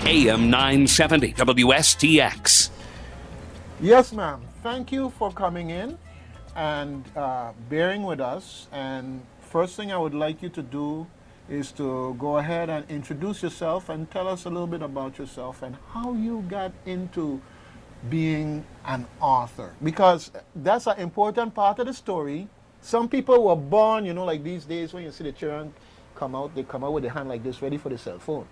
AM 970 WSTX. Yes, ma'am. Thank you for coming in and bearing with us. And first thing I would like you to do is to go ahead and introduce yourself and tell us a little bit about yourself and how you got into being an author. Because that's an important part of the story. Some people were born, like these days when you see the children come out, they come out with their hand like this, ready for the cell phone.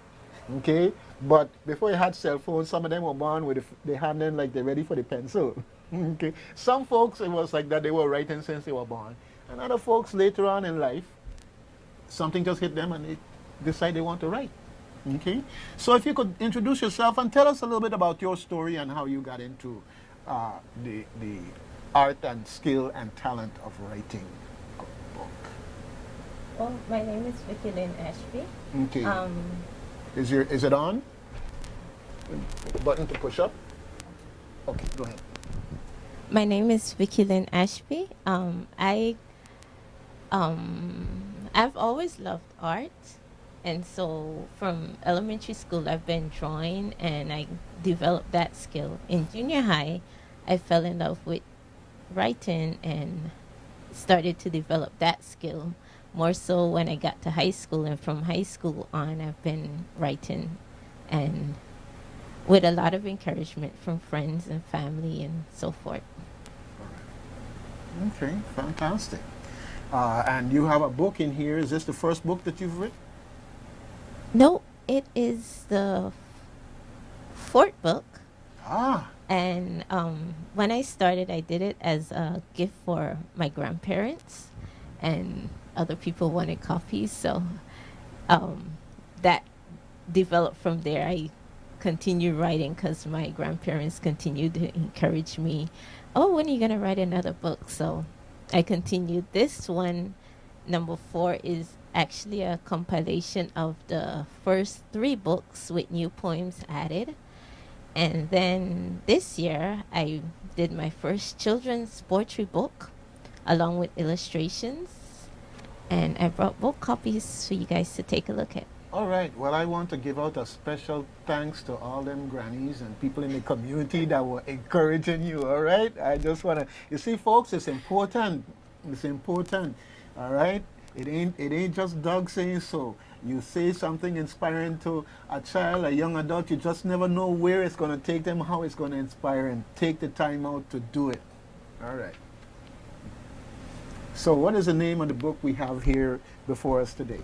Okay? But before you had cell phones, some of them were born with the hand in like they're ready for the pencil. Okay? Some folks, it was like that, they were writing since they were born. And other folks later on in life, something just hit them and they decide they want to write. Okay? So if you could introduce yourself and tell us a little bit about your story and how you got into the art and skill and talent of writing a book. Well, my name is Vicky-Lyn Ashby. Okay. Is it on? Button to push up? Okay, go ahead. My name is Vicky-Lyn Ashby. I've always loved art, and so from elementary school I've been drawing, and I developed that skill. In junior high, I fell in love with writing and started to develop that skill more so when I got to high school, and from high school on I've been writing, and with a lot of encouragement from friends and family and so forth. Okay, fantastic. And you have a book in here. Is this the first book that you've written? No, it is the fourth book. Ah, And when I started, I did it as a gift for my grandparents, and other people wanted copies. So that developed from there. I continued writing because my grandparents continued to encourage me. Oh, when are you going to write another book? So I continued. This one, number 4, is actually a compilation of the first 3 books with new poems added. And then this year, I did my first children's poetry book along with illustrations. And I brought both copies for you guys to take a look at. all right. Well, I want to give out a special thanks to all them grannies and people in the community that were encouraging you, all right? I just want to, you see, folks, it's important. It's important, all right? It ain't just Doug saying so. You say something inspiring to a child, a young adult, you just never know where it's going to take them, how it's going to inspire, and take the time out to do it. All right. So what is the name of the book we have here before us today?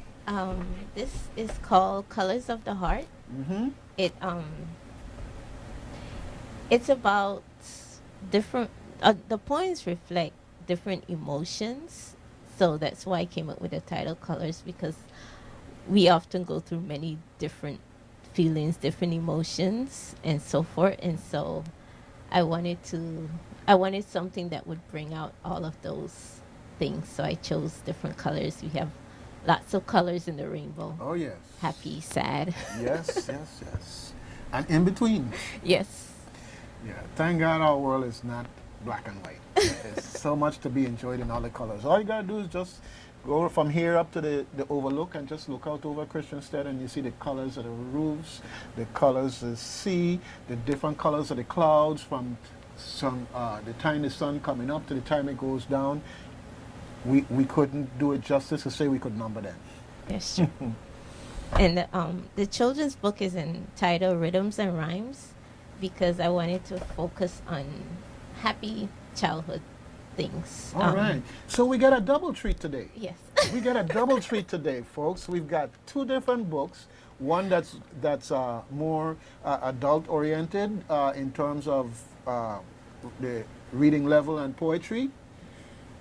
This is called Colors of the Heart. Mm-hmm. It's about different. The poems reflect different emotions, so that's why I came up with the title Colors, because we often go through many different feelings, different emotions, and so forth. And so I wanted something that would bring out all of those things. So I chose different colors. We have lots of colors in the rainbow. Oh, yes. Happy, sad. Yes, yes, yes. And in between. Yes. Yeah, thank God our world is not black and white. There's so much to be enjoyed in all the colors. All you gotta do is just go from here up to the overlook and just look out over Christiansted, and you see the colors of the roofs, the colors of the sea, the different colors of the clouds from the time the sun coming up to the time it goes down. We couldn't do it justice to say we could number them. Yes, true. And the children's book is entitled Rhythms and Rhymes, because I wanted to focus on happy childhood things. All right. So we got a double treat today. Yes. We got a double treat today, folks. We've got 2 different books. One that's more adult oriented in terms of the reading level and poetry,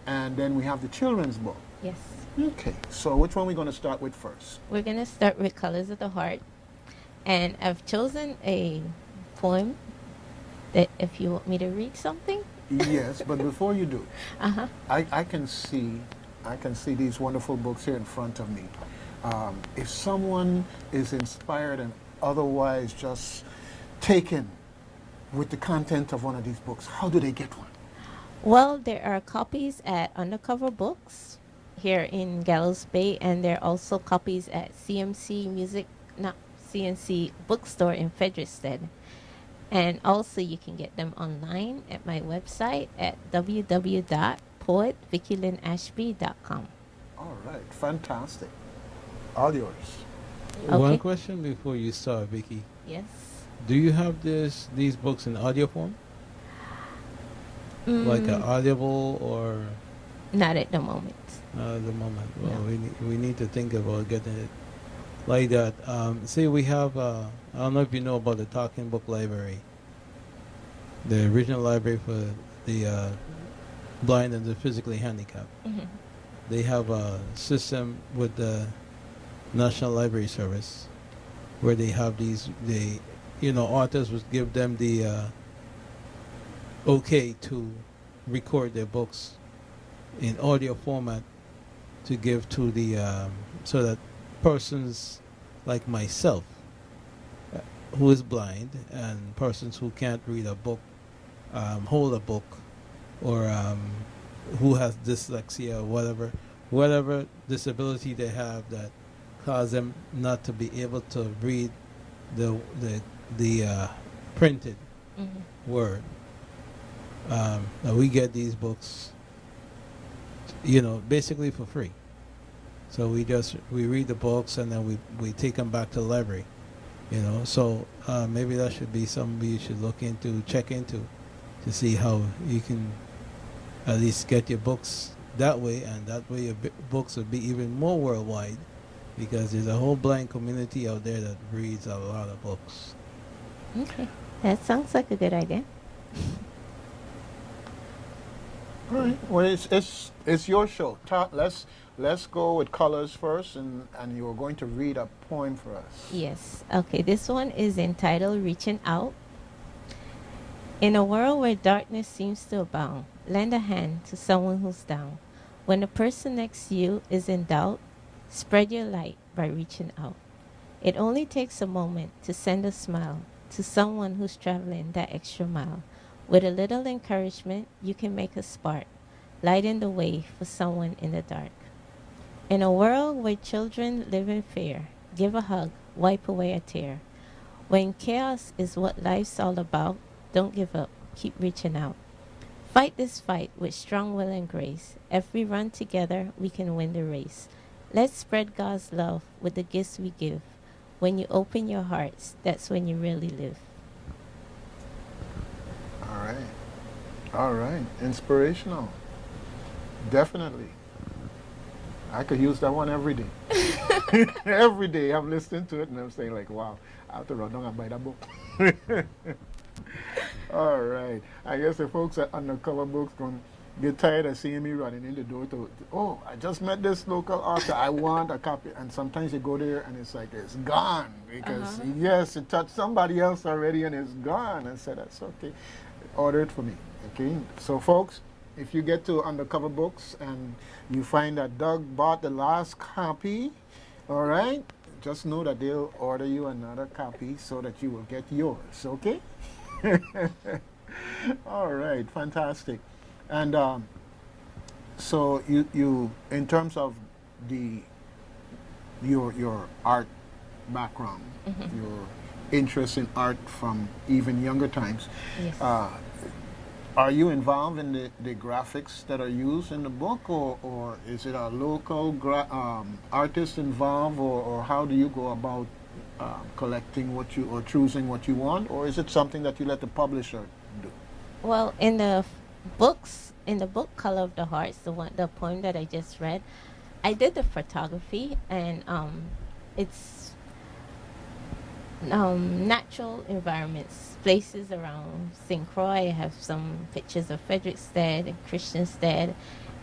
and then we have the children's book. Yes. Okay. So which one are we going to start with first? We're going to start with Colors of the Heart. And I've chosen a poem that if you want me to read something. Yes, but before you do, Uh-huh. I can see these wonderful books here in front of me. If someone is inspired and otherwise just taken with the content of one of these books, how do they get one? Well, there are copies at Undercover Books here in Gallows Bay, and there are also copies at CMC Music, not CNC bookstore in Frederiksted. And also you can get them online at my website at www.poetvicky-lynashby.com. All right, fantastic. All yours. One Okay. question before you start, Vicky. Yes. Do you have these books in audio form? Like an audible or Not at the moment. at the moment? Well, No. we need to think about getting it like that. See, we have, I don't know if you know about the Talking Book Library, the original library for the blind and the physically handicapped. Mhm. They have a system with the National Library Service where they have authors would give them the okay to record their books in audio format to give to the so that persons like myself who is blind and persons who can't read a book, hold a book, or who has dyslexia or whatever disability they have that cause them not to be able to read the printed Mhm. word. Now we get these books, basically for free. So we read the books and then we take them back to the library. So maybe that should be something you should check into, to see how you can at least get your books that way, and that way your books will be even more worldwide, because there's a whole blind community out there that reads a lot of books. Okay. That sounds like a good idea. All right. Well, it's your show. Let's go with colors first, and you're going to read a poem for us. Yes. Okay. This one is entitled Reaching Out. In a world where darkness seems to abound, lend a hand to someone who's down. When the person next to you is in doubt, spread your light by reaching out. It only takes a moment to send a smile to someone who's traveling that extra mile. With a little encouragement, you can make a spark, lighten the way for someone in the dark. In a world where children live in fear, give a hug, wipe away a tear. When chaos is what life's all about, don't give up, keep reaching out. Fight this fight with strong will and grace. If we run together, we can win the race. Let's spread God's love with the gifts we give. When you open your hearts, that's when you really live. All right. Inspirational. Definitely. I could use that one every day. Every day I'm listening to it and I'm saying like, wow, I have to run down and buy that book. All right. I guess the folks at Undercover Books going to get tired of seeing me running in the door oh, I just met this local author. I want a copy. And sometimes you go there and it's like, it's gone. Because, yes, it touched somebody else already and it's gone. I said, that's okay. Order it for me. Okay. So, folks, if you get to Undercover Books and you find that Doug bought the last copy, all right, just know that they'll order you another copy so that you will get yours, okay? All right, fantastic. And so you in terms of your art background, your interest in art from even younger times, Yes. Are you involved in the graphics that are used in the book, or is it a local artist involved, or how do you go about collecting or choosing what you want, or is it something that you let the publisher do? Well, in the book Color of the Hearts, the poem that I just read, I did the photography, and it's natural environments, places around St. Croix. I have some pictures of Frederiksted and Christiansted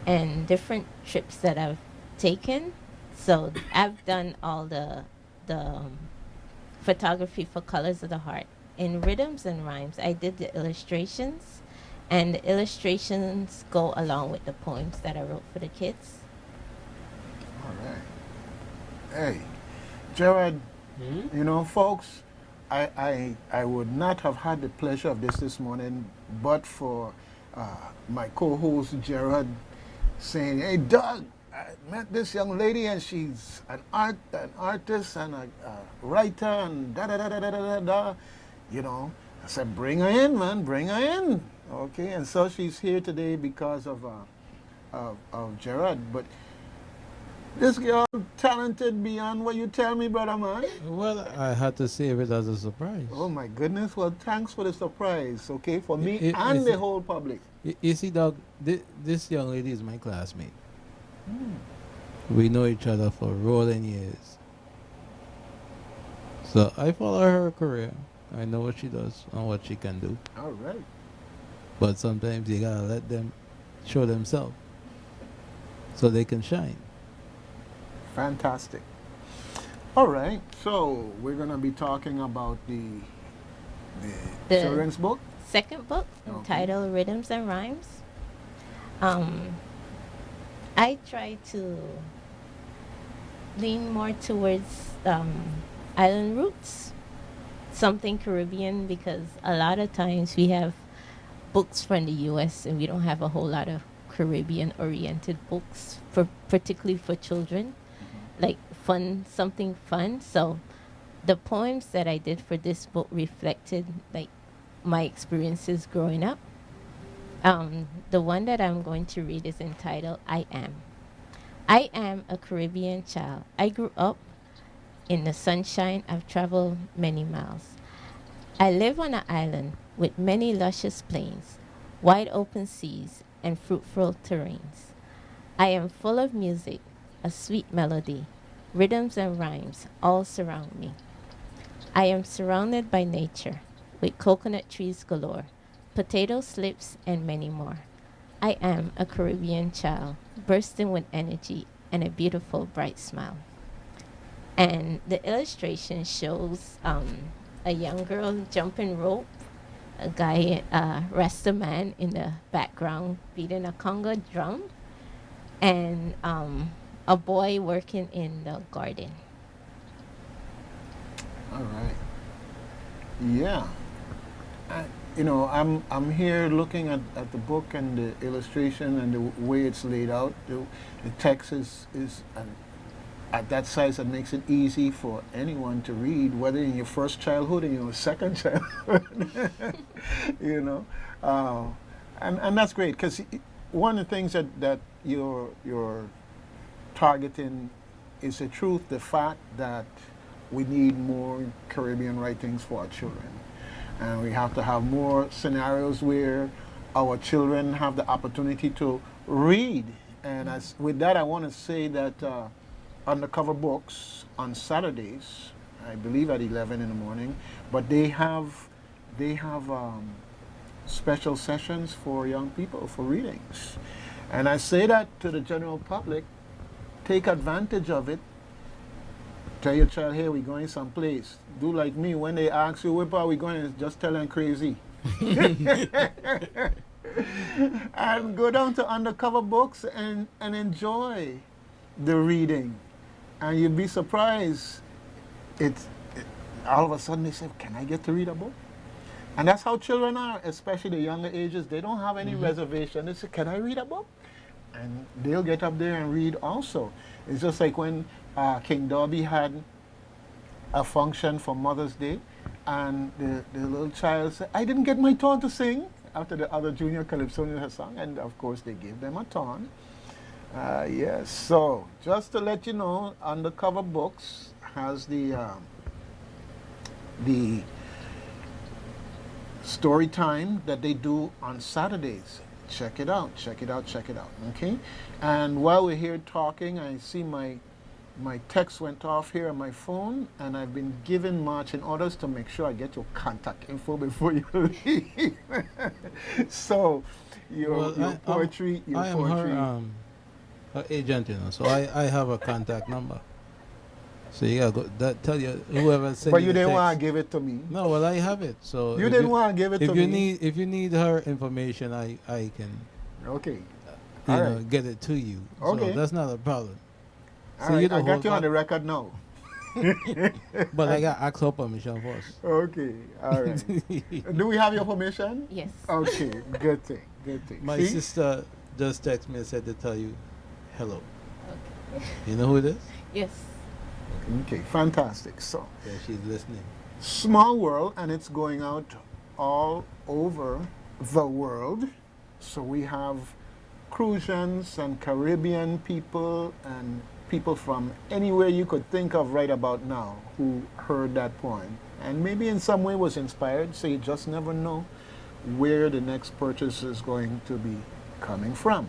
and different trips that I've taken. So I've done all the photography for Colors of the Heart. In Rhythms and Rhymes, I did the illustrations, and the illustrations go along with the poems that I wrote for the kids. All right. Hey, Jared, you know, folks, I would not have had the pleasure of this morning but for my co-host Jared saying, hey, Doug, I met this young lady, and she's an artist and a writer, and da da da da da da da. You know, I said, bring her in, man, bring her in. Okay, and so she's here today because of Gerard. But this girl talented beyond what you tell me, brother man. Well, I had to save it as a surprise. Oh my goodness! Well, thanks for the surprise. Okay, for me It- and it's- the whole public. You see, dog, this young lady is my classmate. We know each other for rolling years. So I follow her career. I know what she does and what she can do. All right. But sometimes you gotta let them show themselves so they can shine. Fantastic. All right. So we're gonna be talking about the The- children's book. Second book Okay. entitled Rhythms and Rhymes. I try to lean more towards island roots, something Caribbean, because a lot of times we have books from the U.S. and we don't have a whole lot of Caribbean-oriented books, particularly for children, like something fun. So the poems that I did for this book reflected like my experiences growing up. The one that I'm going to read is entitled I Am. I am a Caribbean child. I grew up in the sunshine. I've traveled many miles. I live on an island with many luscious plains, wide open seas, and fruitful terrains. I am full of music, a sweet melody, rhythms and rhymes all surround me. I am surrounded by nature, with coconut trees galore, potato slips, and many more. I am a Caribbean child, bursting with energy and a beautiful, bright smile. And the illustration shows a young girl jumping rope, a guy, Rasta man in the background beating a conga drum, and a boy working in the garden. All right. Yeah. You know, I'm here looking at the book and the illustration and the way it's laid out. The text is at that size that makes it easy for anyone to read, whether in your first childhood or in your second childhood. You know, and that's great, because one of the things that you're targeting is the truth, the fact that we need more Caribbean writings for our children. And we have to have more scenarios where our children have the opportunity to read. And with that, I want to say that Undercover Books on Saturdays, I believe at 11 in the morning, but they have special sessions for young people for readings. And I say that to the general public, take advantage of it. Tell your child, hey, we're going someplace. Do like me. When they ask you, where are we going, just tell them crazy. And go down to Undercover Books and enjoy the reading. And you'll be surprised. All of a sudden they say, can I get to read a book? And that's how children are, especially the younger ages. They don't have any reservation. They say, can I read a book? And they'll get up there and read also. It's just like when King Darby had a function for Mother's Day, and the little child said, I didn't get my turn to sing, after the other junior calypsonians had sung, and of course they gave them a turn. Yes, so just to let you know, Undercover Books has the story time that they do on Saturdays. Check it out, check it out, check it out, okay? And while we're here talking, I see my text went off here on my phone, and I've been given marching orders to make sure I get your contact info before you leave. So, your poetry. I am her agent, you know, so I have a contact number. So you gotta go, tell you whoever sent But you you the didn't text. want to give it to me. No, well, I have it. So You didn't want to give it to me. If you need her information, I can Okay. you All know right. get it to you. Okay. So that's not a problem. All right, I got you on the record now. But I got ask her permission first. Okay, all right. Do we have your permission? Yes. Okay, good thing, good thing. My See? sister just texted me and said to tell you hello. You know who it is? Yes. Okay, fantastic. So, Yeah, she's listening. small world, and it's going out all over the world. So we have Crucians and Caribbean people and people from anywhere you could think of right about now who heard that poem and maybe in some way was inspired. So you just never know where the next purchase is going to be coming from.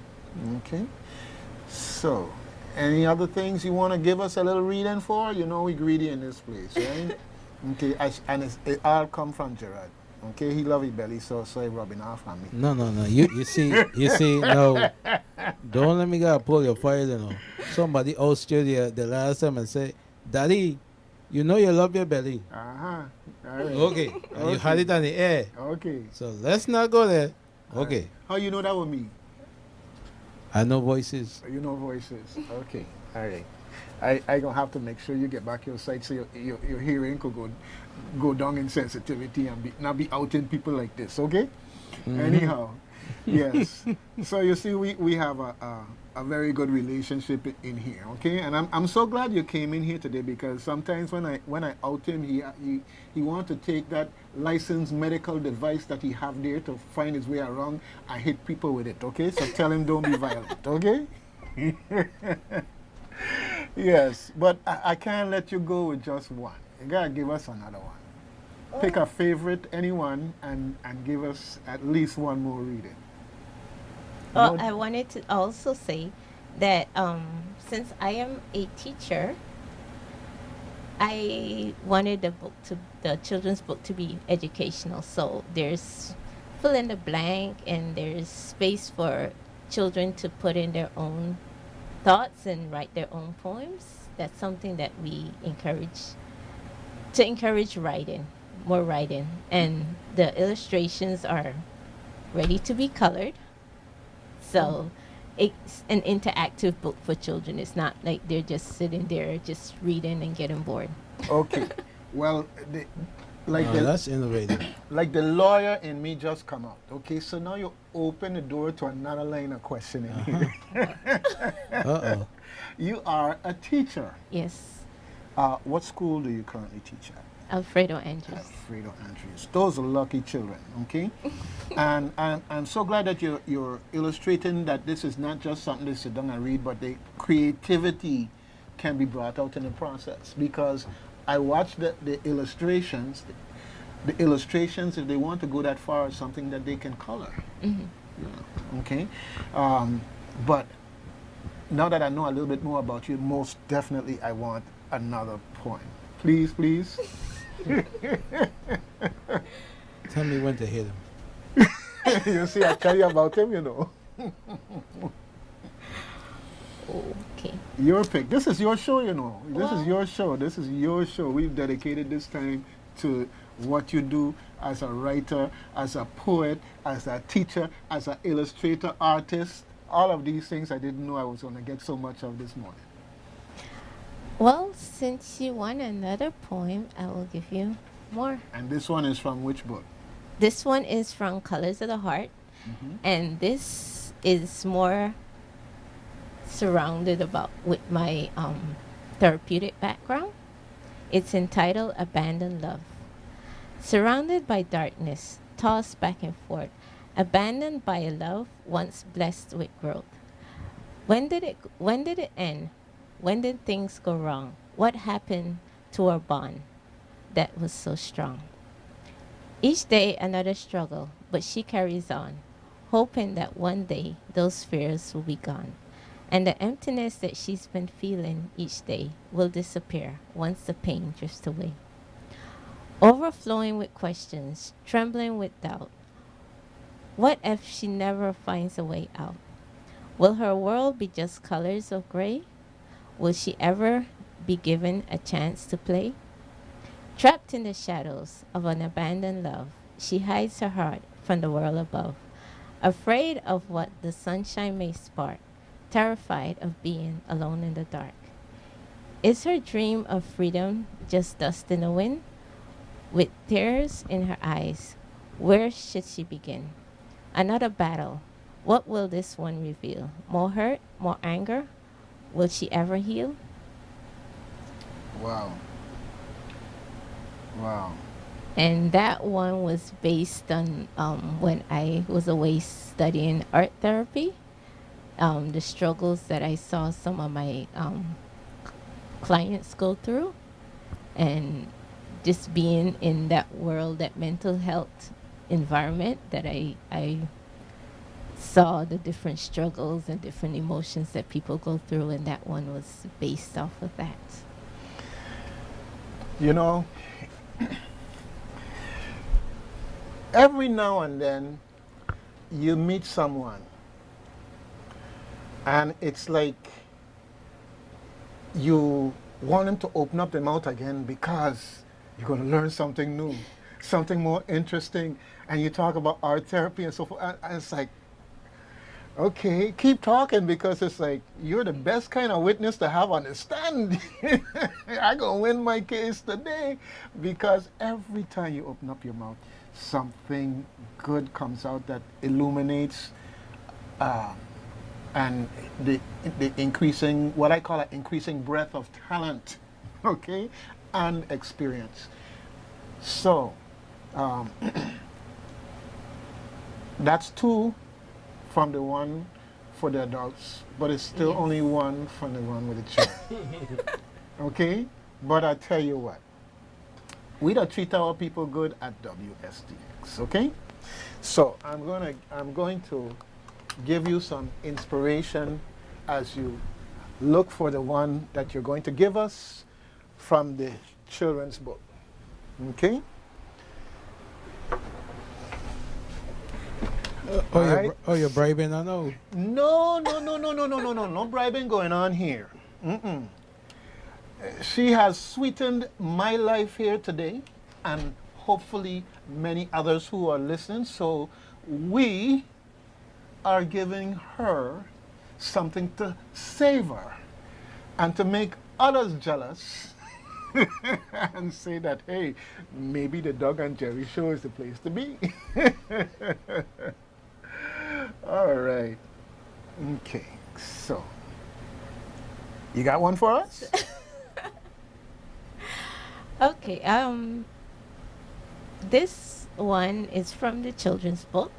Okay? So, any other things you want to give us a little reading for? You know we greedy in this place, right? Okay, and it all come from Gerard. Okay, he love his belly, so he rubbing off on me. No. You see, no. Don't let me go pull your file, you know. Somebody asked you the last time and say, Daddy, you know you love your belly. Uh-huh. All right. Okay. And you had it on the air. Okay. So let's not go there. All Okay. right. How you know that was me? I know voices. You know voices. Okay. All right. I gonna have to make sure you get back your sight so your hearing could go down in sensitivity and not be outing people like this. Okay. Anyhow, yes. So you see, we have a very good relationship in here. Okay, and I'm so glad you came in here today because sometimes when I out him, he want to take that licensed medical device that he have there to find his way around and hit people with it. Okay, so tell him don't be violent. Okay. Yes, but I can't let you go with just one. You gotta give us another one. Pick a favorite, anyone, and give us at least one more reading. Well, I wanted to also say that since I am a teacher, I wanted the children's book to be educational. So there's fill in the blank, and there's space for children to put in their own thoughts and write their own poems. That's something that we encourage writing, more writing. And the illustrations are ready to be colored. So it's an interactive book for children. It's not like they're just sitting there just reading and getting bored. Okay. Well, That's innovative. like the lawyer in me just come out. Okay, so now you open the door to another line of questioning here. Uh-oh. You are a teacher. Yes. What school do you currently teach at? Alfredo Andrews. Alfredo Andrews. Those are lucky children, okay? And I'm so glad that you're illustrating that this is not just something they sit down and read, but the creativity can be brought out in the process. Because I watched the illustrations. The illustrations, if they want to go that far, is something that they can color. Mm-hmm. Yeah, okay? But now that I know a little bit more about you, most definitely I want another poem. Please, please. Tell me when to hit him. You see, I tell you about him, you know. Okay. Your pick. This is your show, you know. This is your show. This is your show. We've dedicated this time to what you do as a writer, as a poet, as a teacher, as an illustrator, artist. All of these things I didn't know I was going to get so much of this morning. Well, since you want another poem, I will give you more. And this one is from which book? This one is from Colors of the Heart, and this is more surrounded about with my therapeutic background. It's entitled Abandoned Love. Surrounded by darkness, tossed back and forth, abandoned by a love once blessed with growth. When did it end? When did things go wrong? What happened to our bond that was so strong? Each day another struggle, but she carries on, hoping that one day those fears will be gone. And the emptiness that she's been feeling each day will disappear once the pain drifts away. Overflowing with questions, trembling with doubt. What if she never finds a way out? Will her world be just colors of gray? Will she ever be given a chance to play? Trapped in the shadows of an abandoned love, she hides her heart from the world above, afraid of what the sunshine may spark, terrified of being alone in the dark. Is her dream of freedom just dust in the wind? With tears in her eyes, where should she begin? Another battle. What will this one reveal? More hurt? More anger? Will She Ever Heal? Wow. Wow. And that one was based on when I was away studying art therapy, the struggles that I saw some of my clients go through, and just being in that world, that mental health environment, that I saw the different struggles and different emotions that people go through, and that one was based off of that. You know, every now and then you meet someone and it's like you want them to open up their mouth again because you're going to learn something new, something more interesting, and you talk about art therapy and so forth, and it's like, okay, keep talking, because it's like you're the best kind of witness to have on the stand. I'm going to win my case today, because every time you open up your mouth, something good comes out that illuminates and the increasing, what I call an increasing breadth of talent, okay, and experience. So, that's two from the one for the adults, but it's still only one from the one with the children. Okay? But I tell you what, we don't treat our people good at WSTX, okay? So I'm going to give you some inspiration as you look for the one that you're going to give us from the children's book. Okay? You're bribing, I know. No bribing going on here. She has sweetened my life here today, and hopefully many others who are listening. So we are giving her something to savor and to make others jealous and say that, hey, maybe the Doug and Jerry show is the place to be. All right. Okay. So, you got one for us? Okay. This one is from the children's book.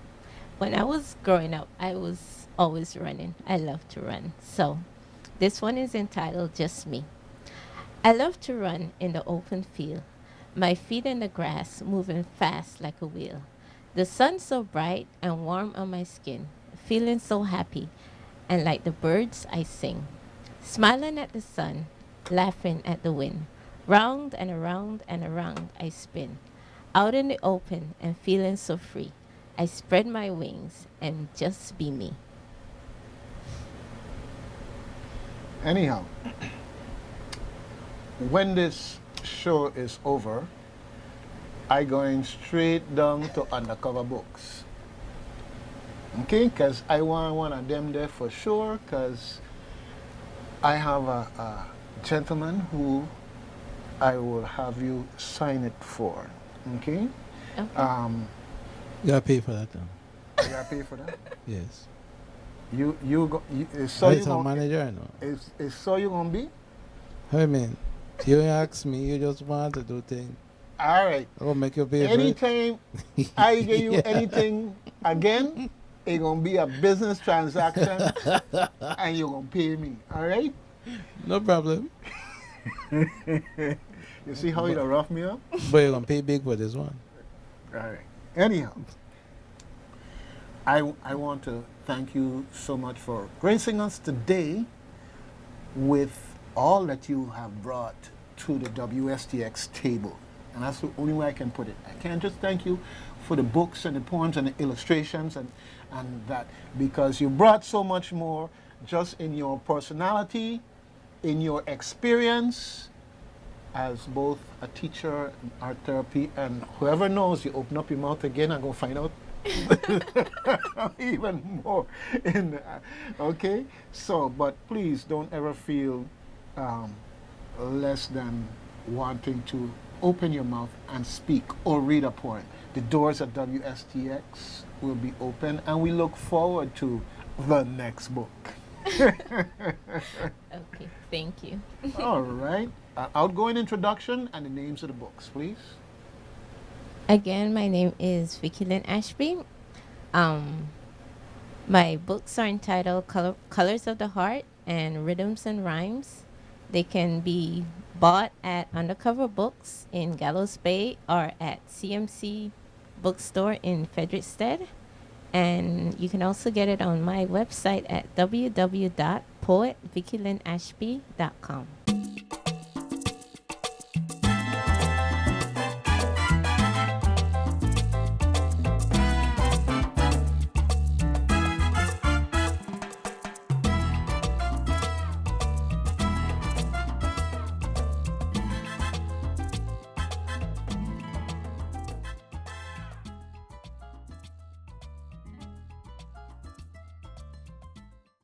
When I was growing up, I was always running. I love to run. So, this one is entitled Just Me. I love to run in the open field, my feet in the grass moving fast like a wheel. The sun so bright and warm on my skin, feeling so happy, and like the birds I sing, smiling at the sun, laughing at the wind. Round and around and around I spin, out in the open and feeling so free. I spread my wings and just be me. Anyhow, when this show is over, I going straight down to Undercover Books. Okay, because I want one of them there for sure, because I have a gentleman who I will have you sign it for. Okay? Okay. You gotta pay for that, though. You gotta pay for that? Yes. So It's a manager, I know. is so you gonna be? Hey, man, you ask me, you just want to do things. All right. I'll make you pay for it. Anytime I give you anything again, it's gonna be a business transaction, and you're gonna pay me. All right? No problem. You see how you rough me up? But you're gonna pay big for this one. All right. Anyhow, I want to thank you so much for gracing us today with all that you have brought to the WSTX table. And that's the only way I can put it. I can't just thank you for the books and the poems and the illustrations and that, because you brought so much more just in your personality, in your experience as both a teacher in art therapy, and whoever knows, you open up your mouth again and go find out even more. Okay? So, but please don't ever feel less than wanting to open your mouth and speak or read a poem. The doors at WSTX will be open, and we look forward to the next book. Okay, thank you. All right. Outgoing introduction and the names of the books, please. Again, my name is Vicky-Lyn Ashby. My books are entitled Colors of the Heart and Rhythms and Rhymes. They can be bought at Undercover Books in Gallows Bay or at CMC Bookstore in Frederiksted. And you can also get it on my website at www.poetvickylinashby.com.